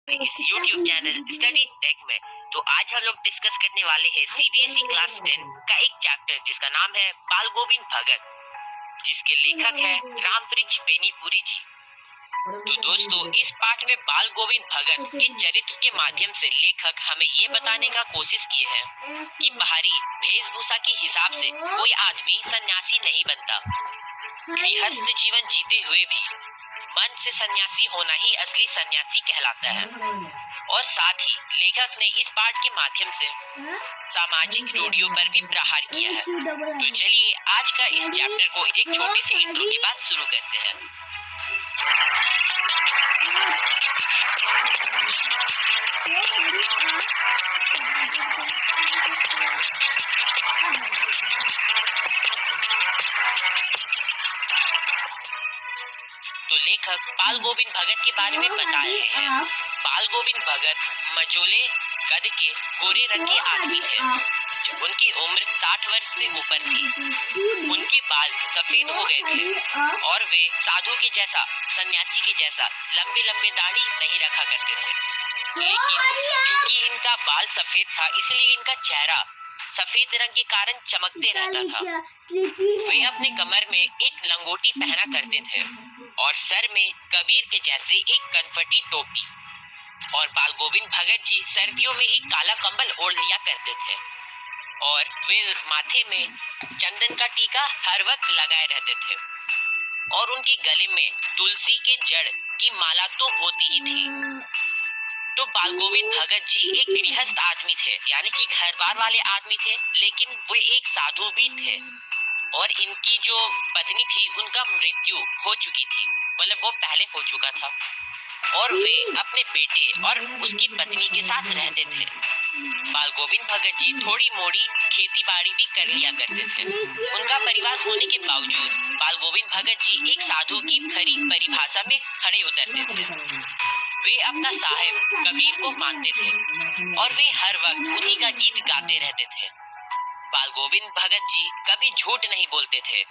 इस YouTube channel study take में। तो आज हम लोग डिस्कस करने वाले हैं सीबीएसई क्लास 10 का एक चैप्टर जिसका नाम है बाल गोविंद भगत, जिसके लेखक है रामवृक्ष बेनीपुरी जी। तो दोस्तों, इस पाठ में बाल गोविंद भगत के चरित्र के माध्यम से लेखक हमें ये बताने का कोशिश किए हैं कि बाहरी वेशभूषा के हिसाब से कोई आदमी सन्यासी नहीं बनता। गृहस्थ जीवन जीते हुए भी मन से सन्यासी होना ही असली सन्यासी कहलाता है। और साथ ही लेखक ने इस पाठ के माध्यम से सामाजिक रूढ़ियों पर भी प्रहार किया है। तो चलिए आज का इस चैप्टर को एक छोटे से इंट्रो के बाद शुरू करते हैं। तो लेखक बाल गोविंद भगत के बारे में बता रहे हैं। बाल गोविंद भगत मजोले कद के गोरे रंग के आदमी थे। उनकी उम्र 60 वर्ष से ऊपर थी। उनके बाल सफेद हो गए थे और वे साधु के जैसा, सन्यासी के जैसा लंबे लंबे दाढ़ी नहीं रखा करते थे। लेकिन क्योंकि इनका बाल सफेद था, इसलिए इनका चेहरा सफेद रंग के कारण चमकते रहता था। वे अपने कमर में एक लंगोटी पहना करते थे और सर में कबीर के जैसे एक कनफटी टोपी। और बाल गोविंद भगत जी सर्दियों में एक काला कंबल ओढ़ लिया करते थे और वे माथे में चंदन का टीका हर वक्त लगाए रहते थे। और उनके गले में तुलसी के जड़ की माला तो होती ही थी। तो बाल गोविंद भगत जी एक गृहस्थ आदमी थे, यानी कि घर बार वाले आदमी थे, लेकिन वे एक साधु भी थे। और इनकी जो पत्नी थी उनका मृत्यु हो चुकी थी, मतलब वो पहले हो चुका था। और वे अपने बेटे और उसकी पत्नी के साथ रहते थे। बाल गोविंद भगत जी थोड़ी मोड़ी खेती बाड़ी भी कर लिया करते थे। उनका परिवार होने के बावजूद बाल गोविंद भगत जी एक साधु की खरी परिभाषा में खड़े उतरते थे। वे अपना साहेब कबीर को मानते थे और वे हर वक्त उन्हीं का गीत गाते रहते थे। बाल गोविंद भगत जी कभी झूठ नहीं बोलते थे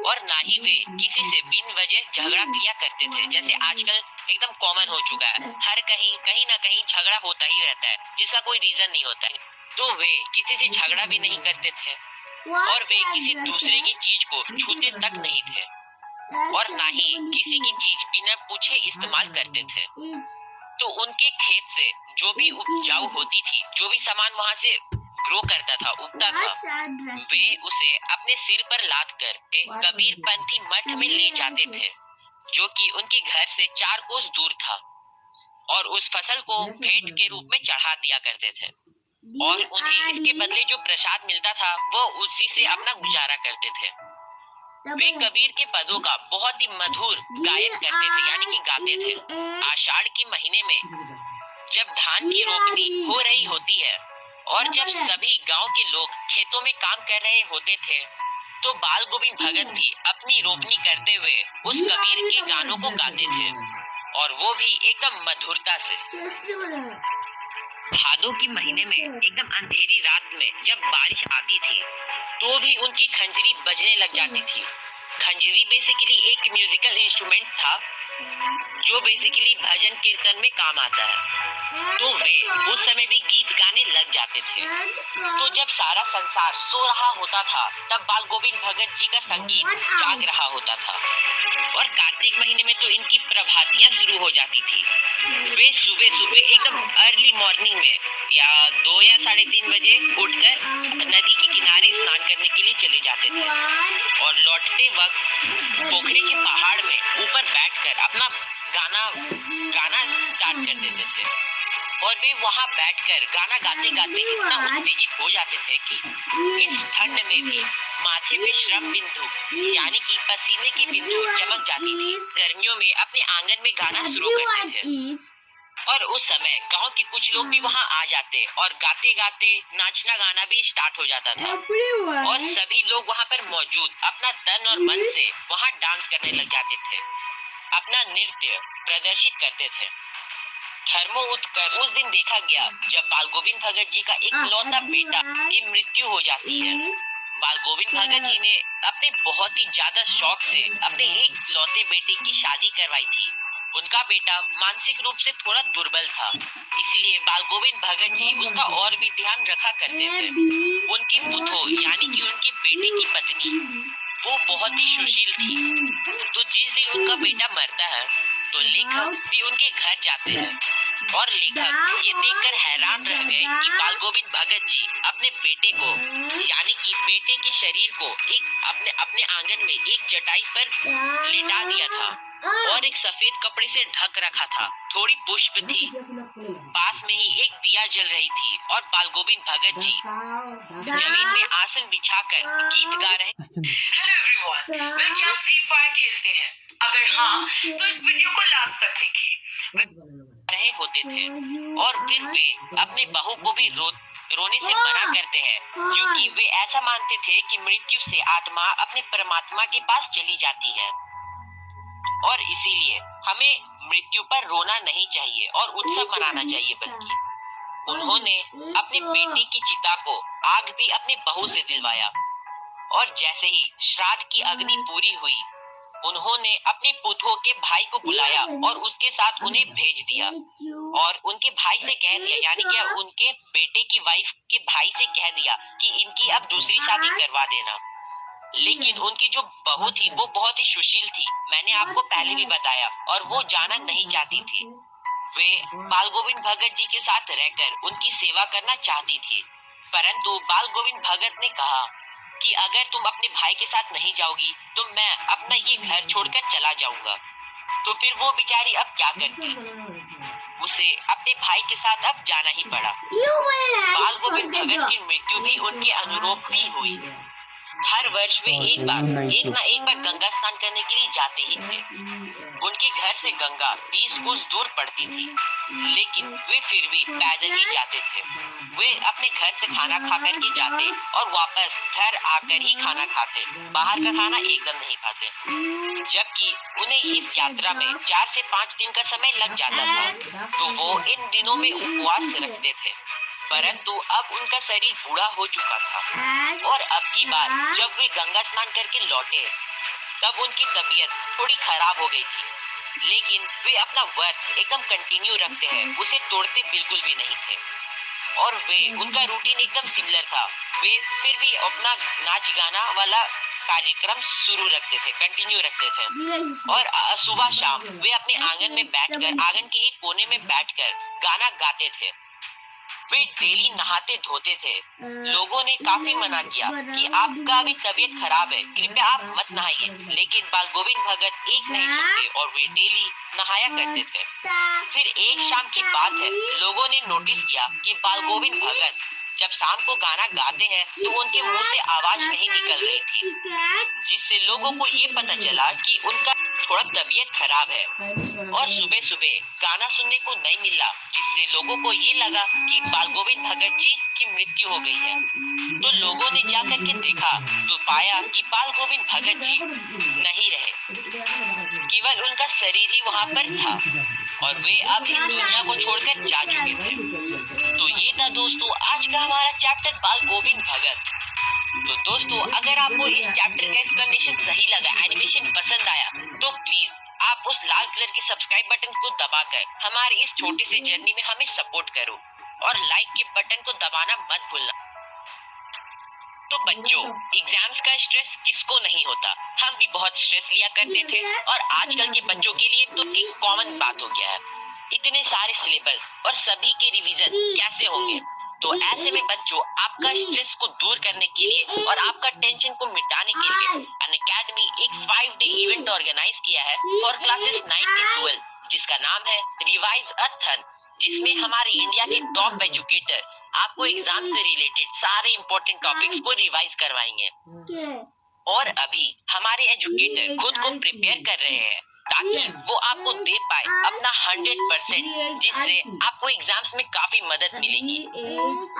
और ना ही वे किसी से बिन वजह झगड़ा किया करते थे, जैसे आजकल एकदम कॉमन हो चुका है। हर कहीं ना कहीं झगड़ा होता ही रहता है जिसका कोई रीजन नहीं होता है। तो वे किसी से झगड़ा भी नहीं करते थे और वे किसी दूसरे की चीज को छूते तक नहीं थे और ना ही किसी की चीज बिना पूछे इस्तेमाल करते थे। तो उनके खेत से जो भी उपजाऊ होती थी, जो भी सामान वहाँ से ग्रो करता था, उगता था, वे उसे अपने सिर पर लाद कर कबीर पंथी मठ में ले जाते थे, जो कि उनके घर से 4 कोस दूर था। और उस फसल को भेंट के रूप में चढ़ा दिया करते थे और उन्हें इसके बदले जो प्रसाद मिलता था वो उसी से अपना गुजारा करते थे। वे कबीर के पदों का बहुत ही मधुर गायन करते थे, यानी कि गाते थे। आषाढ़ के महीने में जब धान की रोपनी हो रही होती है और जब सभी गांव के लोग खेतों में काम कर रहे होते थे, तो बाल गोविंद भगत भी अपनी रोपनी करते हुए उस कबीर के गानों को गाते थे और वो भी एकदम मधुरता से। भादों के महीने में एकदम अंधेरी रात में जब बारिश आती थी तो भी उनकी खंजरी बजने लग जाती थी। खंजरी बेसिकली एक म्यूजिकल इंस्ट्रूमेंट था जो बेसिकली भजन कीर्तन में काम आता है। तो वे उस समय भी गीत गाने लग जाते थे। तो जब सारा संसार सो रहा होता था तब बाल गोविंद भगत जी का संगीत जाग रहा होता था। और कार्तिक महीने में तो इनकी प्रभातियां शुरू हो जाती थी। वे सुबह सुबह एकदम अर्ली मॉर्निंग में या 2 या 3:30 बजे उठकर नदी के किनारे स्नान करने के लिए चले जाते थे और लौटते वक्त पोखरे के पहाड़ में ऊपर बैठकर अपना गाना स्टार्ट कर देते थे। और वे वहाँ बैठकर गाना गाते गाते इतना उत्तेजित हो जाते थे कि इस ठंड में भी माथे पे श्रम बिंदु, यानी कि पसीने की बिंदु चमक जाती थी। गर्मियों में अपने आंगन में गाना शुरू करते थे और उस समय गांव के कुछ लोग भी वहां आ जाते और गाते गाते नाचना गाना भी स्टार्ट हो जाता था और सभी लोग वहां पर मौजूद अपना तन और मन से वहां डांस करने लग जाते थे, अपना नृत्य प्रदर्शित करते थे। धर्मोत्कर्ष उस दिन देखा गया जब बाल गोविंद भगत जी का इकलौता बेटा की मृत्यु हो जाती है। बाल गोविंद भगत जी ने अपने बहुत ही ज्यादा शौक से अपने एक लौते बेटे की शादी करवाई थी उनका बेटा मानसिक रूप से थोड़ा दुर्बल था, इसलिए बाल गोविंद भगत जी उसका और भी ध्यान रखा करते थे। उनकी पुतो यानी कि उनके बेटे की पत्नी वो बहुत ही सुशील थी। तो जिस दिन उनका बेटा मरता है तो लेखक भी उनके घर जाते हैं और लेखक ये देखकर हैरान रह गए कि बाल गोविंद भगत जी अपने बेटे को यानी कि बेटे के शरीर को एक अपने अपने आंगन में एक चटाई पर लेटा दिया था और एक सफेद कपड़े से ढक रखा था। थोड़ी पुष्प थी, पास में ही एक दिया जल रही थी और बाल गोविंद भगत जी जमीन में आसन बिछाकर गीत गा रहे। हेलो एवरीवन, वे क्या फ्री फायर खेलते हैं? अगर हाँ तो इस वीडियो को लास्ट तक देखिए। रहे होते थे और फिर वे अपने बहू को भी रोने से मना करते हैं क्योंकि वे ऐसा मानते थे कि मृत्यु से आत्मा अपने परमात्मा के पास चली जाती है और इसीलिए हमें मृत्यु पर रोना नहीं चाहिए और उत्सव मनाना चाहिए। बल्कि उन्होंने अपने बेटे की चिता को आग भी अपने बहू से दिलवाया और जैसे ही श्राद्ध की अग्नि पूरी हुई उन्होंने अपने पुतों के भाई को बुलाया और उसके साथ उन्हें भेज दिया और उनके भाई से कह दिया यानी कि उनके बेटे की वाइफ के भाई से कह दिया कि इनकी अब दूसरी शादी करवा देना। लेकिन उनकी जो बहू थी वो बहुत ही सुशील थी, मैंने आपको पहले भी बताया, और वो जाना नहीं चाहती थी। वे बाल गोविंद भगत जी के साथ रहकर उनकी सेवा करना चाहती थी, परंतु बाल गोविंद भगत ने कहा कि अगर तुम अपने भाई के साथ नहीं जाओगी तो मैं अपना ये घर छोड़कर चला जाऊंगा। तो फिर वो बेचारी अब क्या करती, उसे अपने भाई के साथ अब जाना ही पड़ा। बाल गोविंद भगत की मृत्यु भी उनके अनुरूप ही हुई। हर वर्ष वे एक ना एक बार गंगा स्नान करने के लिए जाते ही थे। उनके घर से गंगा 20 कोस दूर पड़ती थी, लेकिन वे फिर भी पैदल ही जाते थे। वे अपने घर से खाना खा कर के जाते और वापस घर आकर ही खाना खाते, बाहर का खाना एकदम नहीं खाते। जबकि उन्हें इस यात्रा में 4 से 5 दिन का समय लग जाता था, तो वो इन दिनों में उपवास रखते थे। परंतु अब उनका शरीर बूढ़ा हो चुका था और अब की बार जब वे गंगा स्नान करके लौटे तब उनकी तबीयत थोड़ी खराब हो गई थी, लेकिन वे अपना व्रत एकदम कंटिन्यू रखते हैं, उसे तोड़ते बिल्कुल भी नहीं थे और वे उनका रूटीन एकदम सिमिलर था। वे फिर भी अपना नाच गाना वाला कार्यक्रम शुरू रखते थे, कंटिन्यू रखते थे और सुबह शाम वे अपने आंगन में बैठकर, आंगन के एक कोने में बैठकर गाना गाते थे। वे डेली नहाते धोते थे। लोगों ने काफी मना किया कि आपका अभी तबीयत खराब है, कृपया आप मत नहाइए, लेकिन बाल गोविंद भगत एक नहीं सुनते और वे डेली नहाया करते थे। फिर एक शाम की बात है, लोगों ने नोटिस किया कि बाल गोविंद भगत जब शाम को गाना गाते हैं तो उनके मुंह से आवाज नहीं निकल रही थी, जिससे लोगों को ये पता चला कि उनका थोड़ा तबीयत खराब है और सुबह सुबह गाना सुनने को नहीं मिला, जिससे लोगों को ये लगा कि बाल गोविंद भगत जी की मृत्यु हो गई है। तो लोगों ने जाकर के देखा तो पाया कि बाल गोविंद भगत जी नहीं रहे, केवल उनका शरीर ही वहाँ पर था और वे अब इस दुनिया को छोड़कर जा चुके थे। तो ये था दोस्तों आज का हमारा चैप्टर बाल गोविंद भगत। तो दोस्तों अगर आपको इस चैप्टर का एक्सप्लेनेशन सही लगा, एनिमेशन पसंद आया, तो प्लीज आप उस लाल कलर के सब्सक्राइब बटन को दबाकर हमारे इस छोटे से जर्नी में हमें सपोर्ट करो और लाइक के बटन को दबाना मत भूलना। तो बच्चों, एग्जाम्स का स्ट्रेस किसको नहीं होता, हम भी बहुत स्ट्रेस लिया करते थे और आजकल के बच्चों के लिए तो एक कॉमन बात हो गया है। इतने सारे सिलेबस और सभी के रिवीजन कैसे होंगे? तो ऐसे में बच्चों आपका स्ट्रेस को दूर करने के लिए और आपका टेंशन को मिटाने के लिए अनअकैडमी एक 5 डे इवेंट ऑर्गेनाइज किया है फॉर क्लासेस 9 to 12, जिसका नाम है रिवाइज अ थन, जिसमें हमारे इंडिया के टॉप एजुकेटर आपको एग्जाम से रिलेटेड सारे इम्पोर्टेंट टॉपिक्स को रिवाइज करवाएंगे। और अभी हमारे एजुकेटर खुद को प्रिपेयर कर रहे हैं ताकि वो आपको दे पाए अपना 100%, जिससे आपको एग्जाम्स में काफी मदद मिलेगी।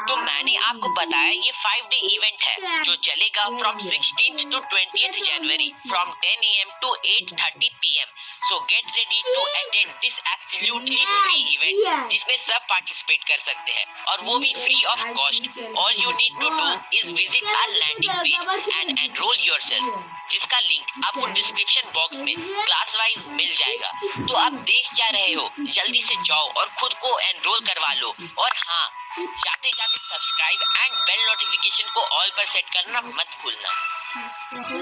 तो मैंने आपको बताया ये 5 डे इवेंट है जो चलेगा from 16th to 20th January from 10 AM to 8:30 PM। So get ready to attend this absolutely free event जिसमें सब पार्टिसिपेट कर सकते हैं और वो भी free of cost. All you need to do is visit our landing page and enrol yourself, जिसका link आपको डिस्क्रिप्शन बॉक्स में क्लास वाइज मिल जाएगा। तो आप देख क्या रहे हो, जल्दी से जाओ और खुद को एनरोल करवा लो। और हाँ, जाते जाते सब्सक्राइब एंड बेल नोटिफिकेशन को ऑल पर सेट करना मत भूलना।